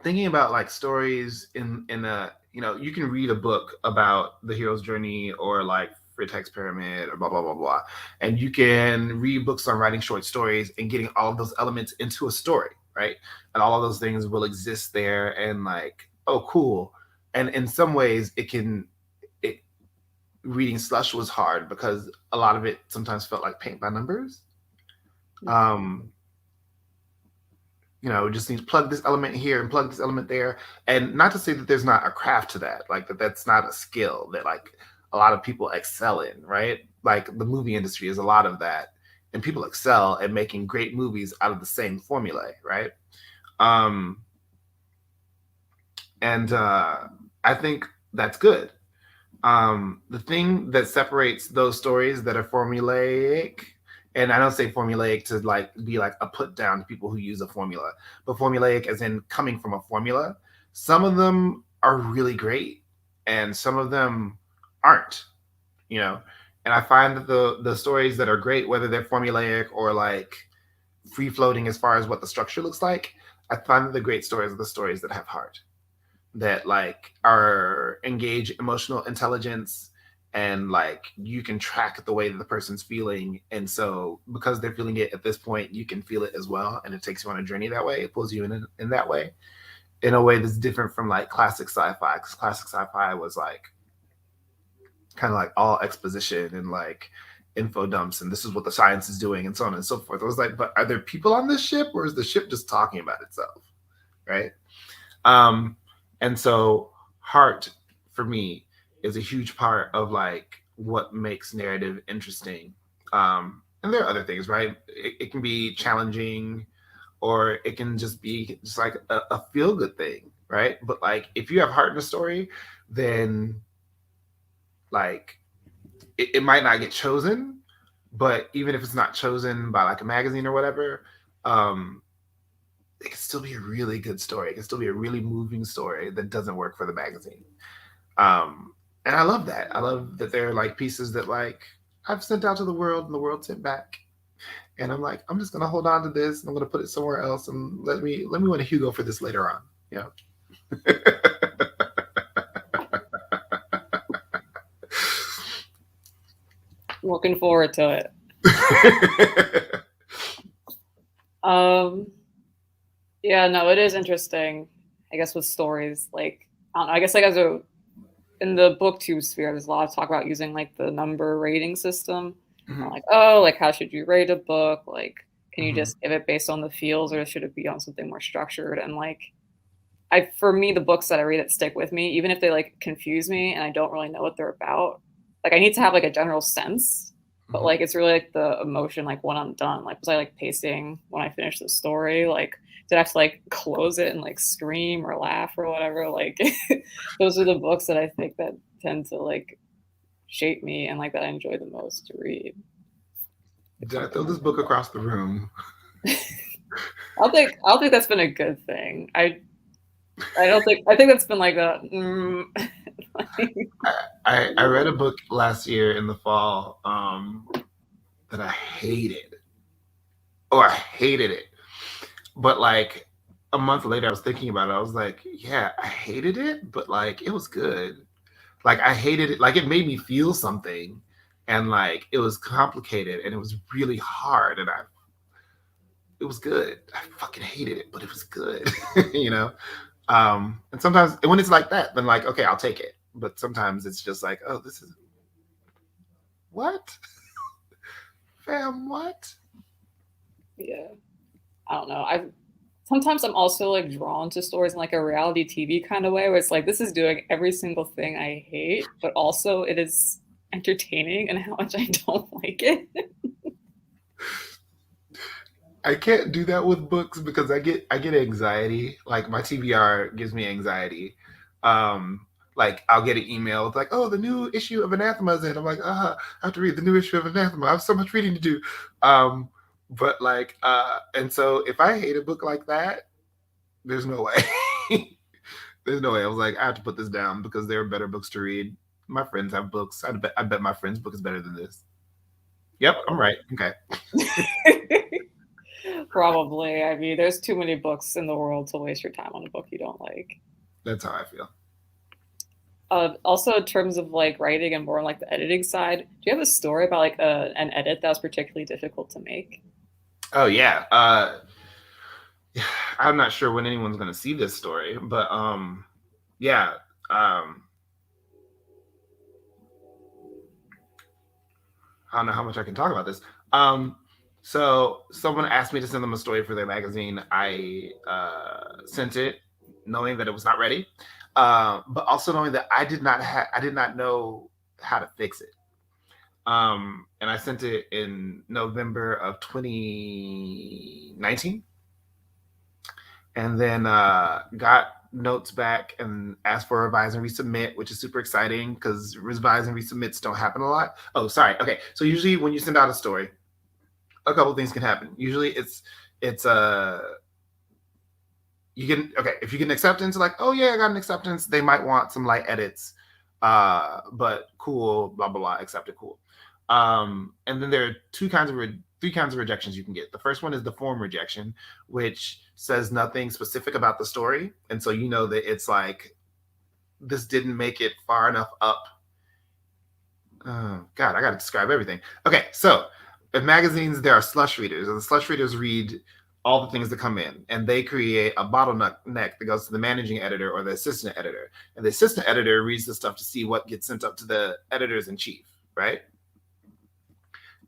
thinking about like stories in a, you can read a book about the hero's journey or like Fritex pyramid or blah blah blah blah, and you can read books on writing short stories and getting all of those elements into a story, right? And all of those things will exist there, and like, oh cool. And in some ways it reading Slush was hard because a lot of it sometimes felt like paint by numbers. um just need to plug this element here and plug this element there. And not to say that there's not a craft to that, like that's not a skill that like a lot of people excel in, right? Like the movie industry is a lot of that. And people excel at making great movies out of the same formulae, right? Um, and I think that's good. The thing that separates those stories that are formulaic, and I don't say formulaic to like be like a put down to people who use a formula, but formulaic as in coming from a formula. Some of them are really great, and some of them aren't. You know, and I find that the stories that are great, whether they're formulaic or like free floating as far as what the structure looks like, I find that the great stories are the stories that have heart, that like are engage emotional intelligence, and like you can track the way that the person's feeling, and so because they're feeling it at this point you can feel it as well, and it takes you on a journey that way. It pulls you in that way, in a way that's different from like classic sci-fi, because classic sci-fi was like kind of like all exposition and like info dumps, and this is what the science is doing and so on and so forth. I was like, but are there people on this ship, or is the ship just talking about itself, right? um and so heart for me is a huge part of like what makes narrative interesting. And there are other things, right? It can be challenging, or it can just be just like a feel good thing, right? But like if you have heart in a story, then like it might not get chosen, but even if it's not chosen by like a magazine or whatever, um it can still be a really good story. It can still be a really moving story that doesn't work for the magazine. And I love that. I love that there are like pieces that like I've sent out to the world and the world sent back. And I'm like, I'm just gonna hold on to this and I'm gonna put it somewhere else, and let me win a Hugo for this later on. Yeah. Looking forward to it. Yeah, no, it is interesting. I guess with stories, like I don't know, I guess like in the booktube sphere, there's a lot of talk about using like the number rating system. Mm-hmm. Like, oh, like how should you rate a book? Like, can you Mm-hmm. just give it based on the feels, or should it be on something more structured? And like, for me, the books that I read that stick with me, even if they like confuse me and I don't really know what they're about, like I need to have like a general sense. But Mm-hmm. like it's really like the emotion, like when I'm done. Like was I like pacing when I finished the story? Like did I have to like close it and like scream or laugh or whatever? Like those are the books that I think that tend to like shape me and like that I enjoy the most to read. Did I throw this book across the room? I don't think that's been a good thing. I don't think, I think that's been like a I read a book last year in the fall that I hated. Oh, I hated it. But like a month later, I was thinking about it. I was like, yeah, I hated it, but like it was good. Like I hated it. Like it made me feel something, and like it was complicated and it was really hard, and I it was good. I fucking hated it, but it was good. you know. And sometimes when it's like that, then like okay, I'll take it. But sometimes it's just like, oh, this is what, fam, what? Yeah. I don't know. I sometimes I'm also like drawn to stories in like a reality TV kind of way where it's like this is doing every single thing I hate, but also it is entertaining and how much I don't like it. I can't do that with books because I get anxiety. Like my TBR gives me anxiety. Um, like I'll get an email it's like, oh, the new issue of Anathema is in. I'm like, I have to read the new issue of Anathema. I have so much reading to do. Um, but like, and so if I hate a book like that, there's no way. there's no way. I was like, I have to put this down because there are better books to read. My friends have books. I bet my friend's book is better than this. Yep, I'm right. Okay, Probably. I mean, there's too many books in the world to waste your time on a book you don't like. that's how I feel. Also, in terms of like writing and more on like the editing side, do you have a story about like an edit that was particularly difficult to make? Oh yeah. I'm not sure when anyone's going to see this story, but yeah. Um, I don't know how much I can talk about this. Um, so someone asked me to send them a story for their magazine. I sent it, knowing that it was not ready, but also knowing that I did not know how to fix it. And I sent it in November of 2019, and then got notes back and asked for a revise and resubmit, which is super exciting because revise and resubmits don't happen a lot. Oh, sorry. Okay, so usually when you send out a story, a couple things can happen. Usually it's you get okay if you get an acceptance, like oh yeah, I got an acceptance. They might want some light edits, but cool, blah blah blah, accepted, cool. And then there are three kinds of rejections you can get. The first one is the form rejection, which says nothing specific about the story, and so you know that it's like this didn't make it far enough up. Oh God, I got to describe everything. Okay, so in magazines there are slush readers, and the slush readers read all the things that come in, and they create a bottleneck that goes to the managing editor or the assistant editor, and the assistant editor reads the stuff to see what gets sent up to the editors in chief, right?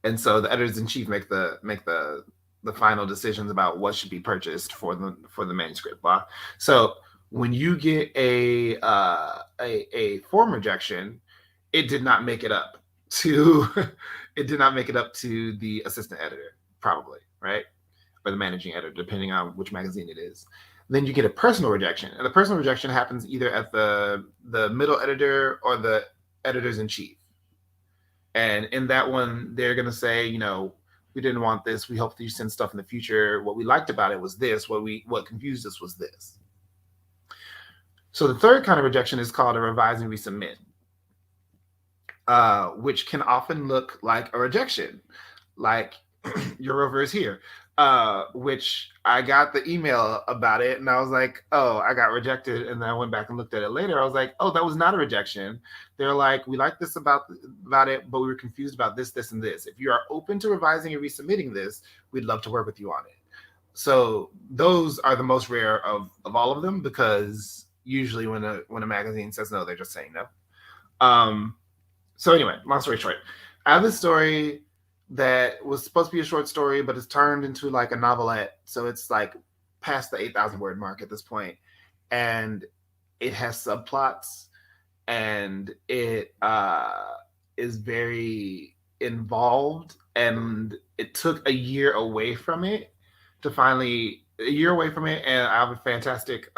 And so the editors in chief make the final decisions about what should be purchased for the manuscript. Blah. So when you get a form rejection, it did not make it up to it did not make it up to the assistant editor, probably, right? Or the managing editor, depending on which magazine it is. Then you get a personal rejection, and the personal rejection happens either at the middle editor or the editors in chief. And in that one, they're going to say, we didn't want this. We hope that you send stuff in the future. What we liked about it was this. What confused us was this. So the third kind of rejection is called a revise and resubmit, which can often look like a rejection, like your rover is here, which I got the email about it, and I was like, oh, I got rejected. And then I went back and looked at it later. I was like, oh, that was not a rejection. They're like, we like this about it, but we were confused about this, this, and this. If you are open to revising and resubmitting this, we'd love to work with you on it. So those are the most rare of all of them, because usually when a magazine says no, they're just saying no. So anyway, long story short, I have this story that was supposed to be a short story, but it's turned into like a novelette. So it's like past the 8,000 word mark at this point. And it has subplots, and it is very involved. And it took a year away from it to finally, a year away from it. And I have a fantastic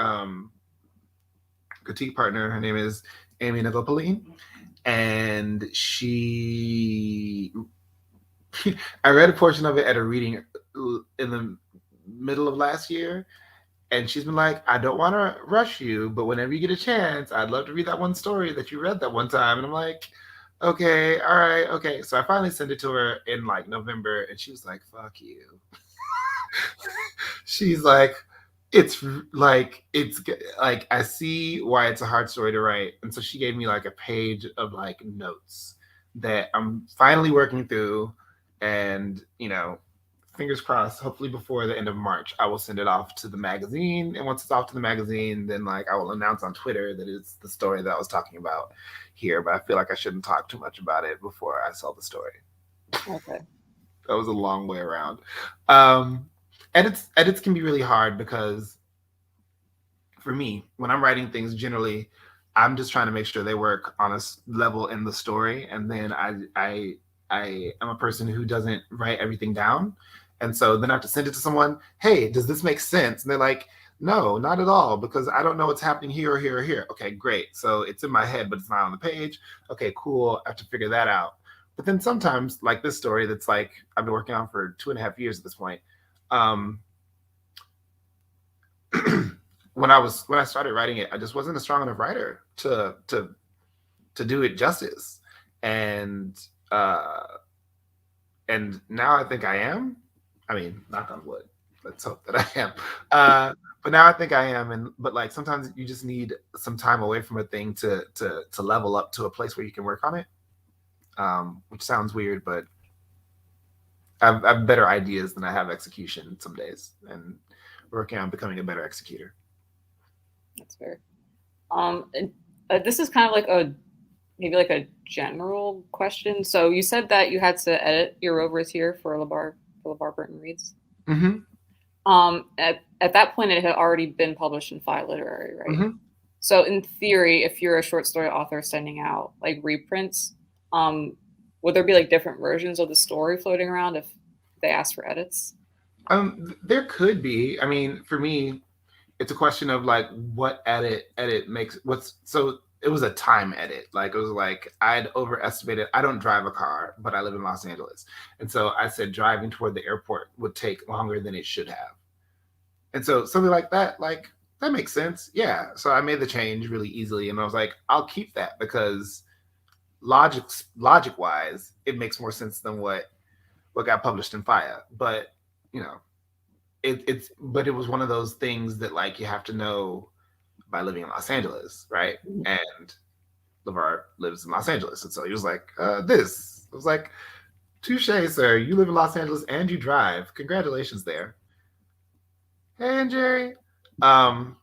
critique partner. Her name is Amy Nagopaline. And I read a portion of it at a reading in the middle of last year, And she's been like, I don't want to rush you, but whenever you get a chance, I'd love to read that one story that you read that one time. And I'm like, okay, all right, okay. So I finally sent it to her in like November, and she was like, fuck you. She's like, it's it's like I see why it's a hard story to write, and so she gave me like a page of like notes that I'm finally working through, and fingers crossed, hopefully before the end of March I will send it off to the magazine, and once it's off to the magazine, then like I will announce on Twitter that it's the story that I was talking about here. But I feel like I shouldn't talk too much about it before I sell the story. Okay. That was a long way around. um edits can be really hard because for me, when I'm writing things, generally, I'm just trying to make sure they work on a level in the story, and then I am a person who doesn't write everything down, and so then I have to send it to someone. Hey, does this make sense? And they're like, no, not at all, because I don't know what's happening here or here or here. Okay, great. So it's in my head, but it's not on the page. Okay, cool. I have to figure that out. But then sometimes, like this story, that's like I've been working on for 2.5 years at this point. Um, when I started writing it, I just wasn't a strong enough writer to do it justice, and uh, and now I think I am. I mean, knock on wood. Let's hope that I am. But now I think I am, and but like sometimes you just need some time away from a thing to level up to a place where you can work on it. Which sounds weird, but I've better ideas than I have execution some days, and working on becoming a better executor. That's fair. And, this is kind of like maybe like a general question. So you said that you had to edit your rovers here for LeVar Burton Reads. Mm-hmm. At that point, it had already been published in Fiyah Literary, right? Mm-hmm. So in theory, if you're a short story author sending out like reprints, would there be like different versions of the story floating around if they asked for edits? There could be. I mean, for me, it's a question of like what edit makes what's so it was a time edit. Like it was like I'd overestimated. I don't drive a car, but I live in Los Angeles. And so I said driving toward the airport would take longer than it should have. And so something like that makes sense. Yeah. So I made the change really easily, and I was like, I'll keep that because logic wise, it makes more sense than what got published in Fiyah. But you know, but it was one of those things that like you have to know by living in Los Angeles, right? And LeVar lives in Los Angeles, and so he was like, "This." I was like, "Touche, sir. You live in Los Angeles and you drive. Congratulations there." Hey, and Jerry. Um,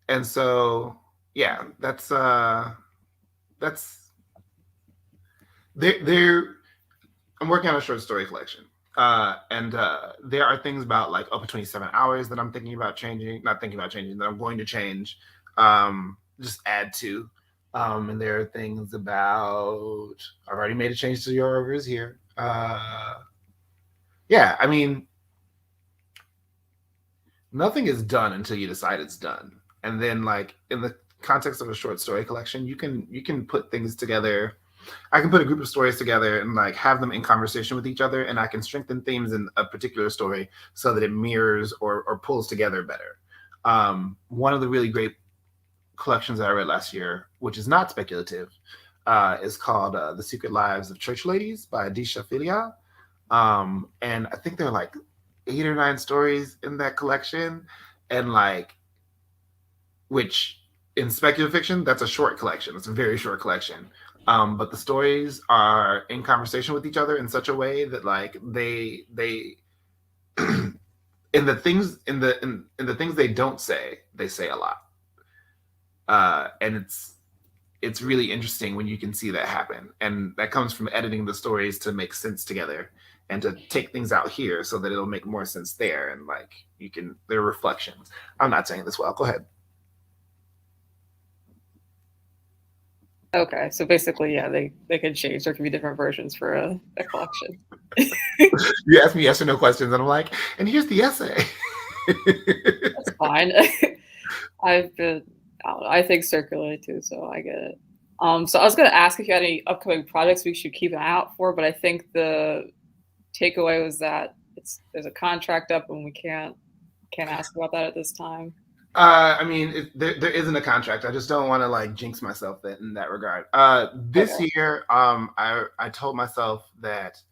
and so yeah, that's there. I'm working on a short story collection. And there are things about like Open 27 Hours that I'm thinking about changing, not thinking about changing, that I'm going to change, just add to. And there are things about, I've already made a change to your overs here. Yeah, I mean, nothing is done until you decide it's done. And then like in the context of a short story collection, you can put things together. I can put a group of stories together and like have them in conversation with each other, and I can strengthen themes in a particular story so that it mirrors or pulls together better. One of the really great collections that I read last year, which is not speculative, is called The Secret Lives of Church Ladies by Adisha Philia. And I think there are like 8 or 9 stories in that collection, and like, which in speculative fiction, that's a short collection. It's a very short collection. But the stories are in conversation with each other in such a way that like they in the things in the things they don't say, they say a lot. And it's really interesting when you can see that happen. And that comes from editing the stories to make sense together and to take things out here so that it'll make more sense there. And like they're reflections. I'm not saying this well. Go ahead. Okay, so basically, yeah, they could change. There could be different versions for a collection. You ask me yes or no questions, and I'm like, and here's the essay. That's fine. I've been, I don't know, I think circularly too, so I get it. So I was gonna ask if you had any upcoming projects we should keep an eye out for, but I think the takeaway was that there's a contract up and we can't Can't ask about that at this time. I mean, there isn't a contract. I just don't want to like jinx myself in that regard. This Okay. year, I told myself that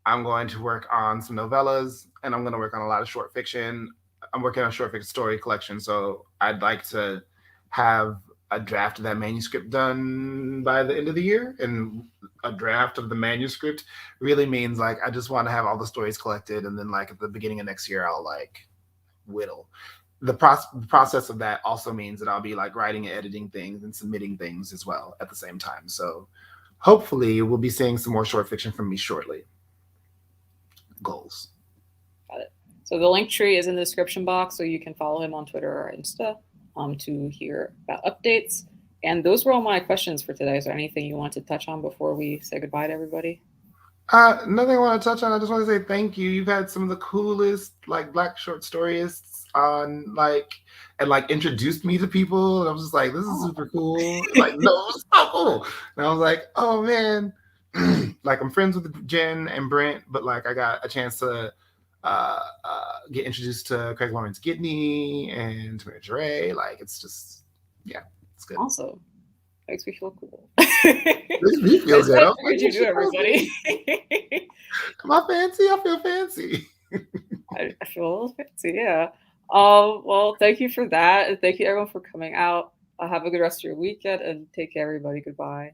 I'm going to work on some novellas and I'm going to work on a lot of short fiction. I'm working on a short fiction story collection, so I'd like to have a draft of that manuscript done by the end of the year. And a draft of the manuscript really means like I just want to have all the stories collected, and then like at the beginning of next year, I'll like whittle. The process of that also means that I'll be like writing and editing things and submitting things as well at the same time. So hopefully we'll be seeing some more short fiction from me shortly. Goals. Got it. So the link tree is in the description box, so you can follow him on Twitter or Insta to hear about updates. And those were all my questions for today. Is there anything you want to touch on before we say goodbye to everybody? Nothing I want to touch on. I just want to say thank you. You've had some of the coolest like black short storyists on like and like introduced me to people. And I was just like, this is Oh. super cool. Like, no, it's so cool. And I was like, oh man. Like I'm friends with Jen and Brent, but like I got a chance to get introduced to Craig Lawrence Gidney and Tamara Jure. Like it's just yeah, it's good. Awesome. Makes me feel cool. Makes me feel That's good. I what was like, you what do, you everybody. am I fancy? I feel fancy. I feel a little fancy, yeah. Well, thank you for that. And thank you, everyone, for coming out. Have a good rest of your weekend and take care, everybody. Goodbye.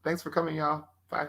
Thanks for coming, y'all. Bye.